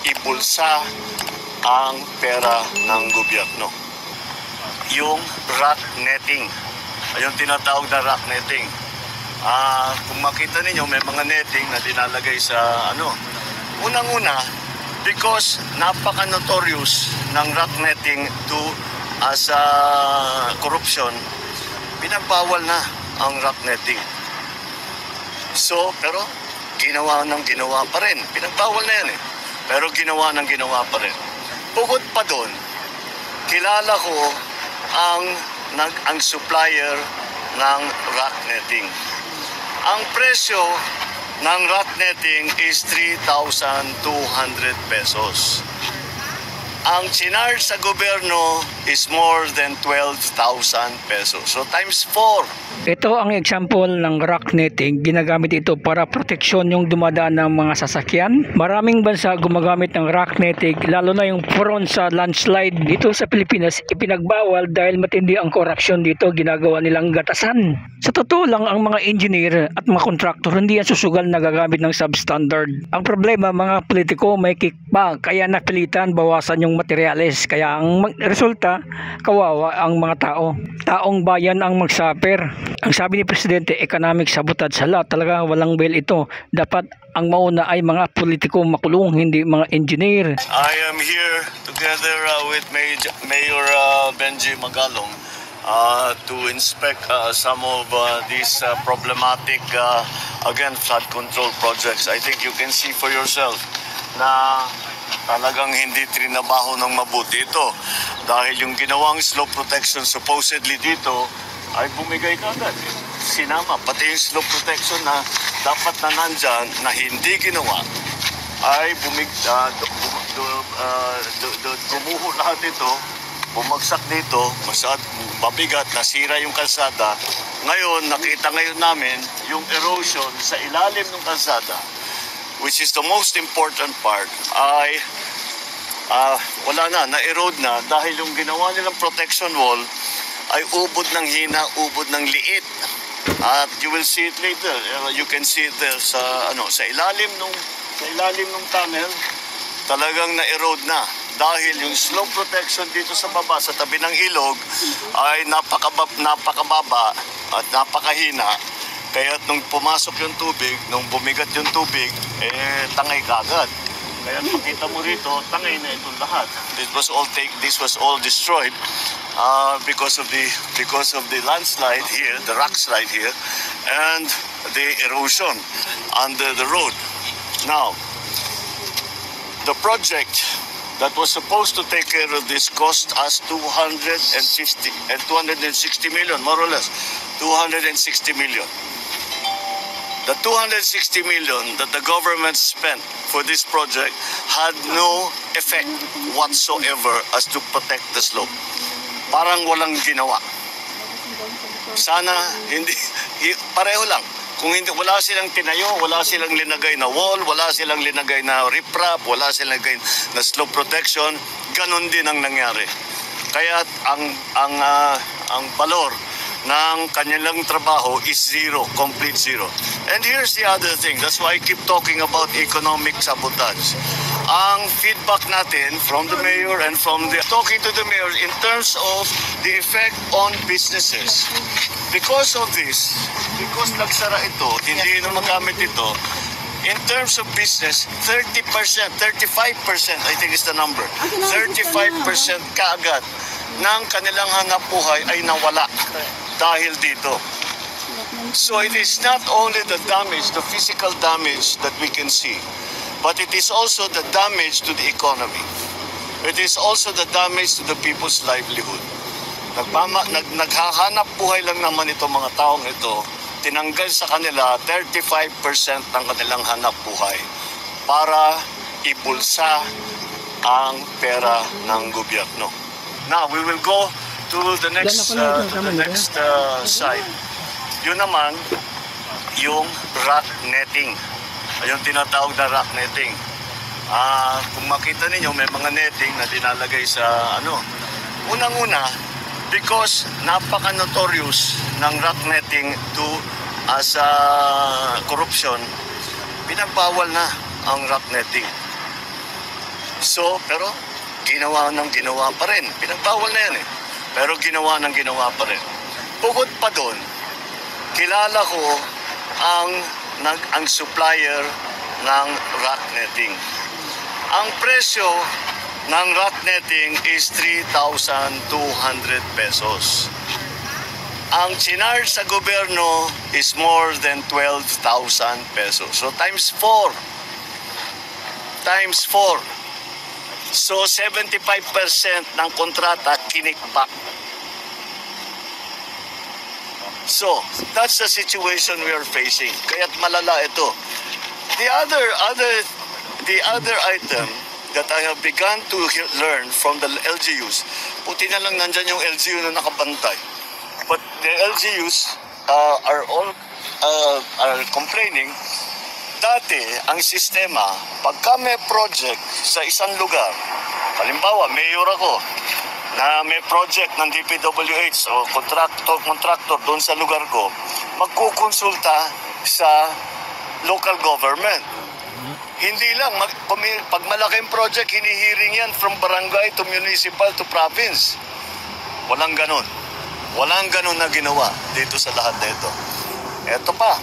ibulsa ang pera ng gobyerno. Yung rat netting, yung tinatawag na rat netting. Kung makita ninyo, may mga netting na dinalagay sa unang-una, because napaka-notorious ng rat netting as corruption, pinagbawal na ang rat netting. So, pero ginawa pa rin. Pinagbawal na yan eh. Pero ginawa pa rin. Bukod pa doon, kilala ko ang supplier ng rat netting. Ang presyo ng rat netting is 3,200 pesos. Ang charge sa gobyerno is more than 12,000 pesos. So times 4. Ito ang example ng rock netting. Ginagamit ito para proteksyon yung dumadaan ng mga sasakyan. Maraming bansa gumagamit ng rock netting, lalo na yung prone sa landslide. Dito sa Pilipinas, ipinagbawal dahil matindi ang corruption dito. Ginagawa nilang gatasan. Sa totoo lang, ang mga engineer at mga kontraktor hindi yan susugal na gagamit ng substandard. Ang problema, mga politiko may kickback, kaya napilitan bawasan yung materyales. Kaya ang resulta, kawawa ang mga tao. Taong bayan ang magsuffer. Ang sabi ni Presidente, economic sabotage sa lahat. Talaga walang bail ito. Dapat ang mauna ay mga politiko makulong, hindi mga engineer. I am here together with Mayor Benji Magalong to inspect some of these problematic, again, flood control projects. I think you can see for yourself na talagang hindi trinabaho ng mabuti ito. Dahil yung ginawang slope protection supposedly dito ay bumigay kagad. Sinama, pati yung slope protection na dapat na nandyan na hindi ginawa ay gumuho lahat ito, bumagsak dito, mabigat, nasira yung kalsada. Ngayon, nakita ngayon namin yung erosion sa ilalim ng kalsada, which is the most important part, ay wala na-erode na dahil yung ginawa nilang protection wall ay ubod ng hina, ubod ng liit. At you will see it later. You can see it there sa ilalim ng tunnel, talagang na-erode na. Dahil yung slope protection dito sa baba, sa tabi ng ilog, ay napakababa at napakahina. Kaya nung pumasok yung tubig, nung bumigat yung tubig, tangay kagad. Kaya makita mo rito, tangay na itong lahat. This was all destroyed because of the landslide here, the rock slide here, and the erosion under the road. Now, the project that was supposed to take care of this cost us 260 million, more or less, 260 million. The 260 million that the government spent for this project had no effect whatsoever as to protect the slope. Parang walang ginawa. Sana hindi, pareho lang. Kung hindi, wala silang tinayo, wala silang linagay na wall, wala silang linagay na riprap, wala silang linagay na slope protection, ganun din ang nangyari. Kaya ang valor ng kanilang trabaho is zero, complete zero. And here's the other thing, that's why I keep talking about economic sabotage. Ang feedback natin from the mayor and talking to the mayor in terms of the effect on businesses. Because of this, because nagsara ito, hindi na magamit ito, in terms of business, 30%, 35% I think is the number, 35% kaagad ng kanilang hanap buhay ay nawala dahil dito. So it is not only the damage, the physical damage that we can see, but it is also the damage to the economy. It is also the damage to the people's livelihood. Naghahanap buhay lang naman itong mga taong ito, tinanggal sa kanila 35% ng kanilang hanap buhay para ibulsa ang pera ng gobyerno. Now, we will go to the next side. Yun naman, yung rock netting. Yung tinatawag na rock netting. Kung makita ninyo, may mga netting na dinalagay sa unang-una, because napaka-notorious ng rock netting as corruption, pinagbawal na ang rock netting. So, pero ginawa pa rin. Pinagbawal na yan eh. Pero ginawa pa rin. Bukod pa doon, kilala ko ang supplier ng rock netting. Ang presyo ng rock netting is 3,200 pesos. Ang chinarge sa gobyerno is more than 12,000 pesos. So times 4. Times 4. So 75% ng kontrata kinikback. So that's the situation we are facing. Kaya't malala ito. The other item that I have begun to learn from the LGUs, puti na lang nandyan yung LGU na nakabantay. But the LGUs are complaining. Dati, ang sistema, pagka may project sa isang lugar, halimbawa, mayor ako, na may project ng DPWH o contractor doon sa lugar ko, magkukonsulta sa local government. Hindi lang, pag malaking project, hinihiring yan from barangay to municipal to province. Walang ganun. Walang ganun na ginawa dito sa lahat na ito. Eto pa,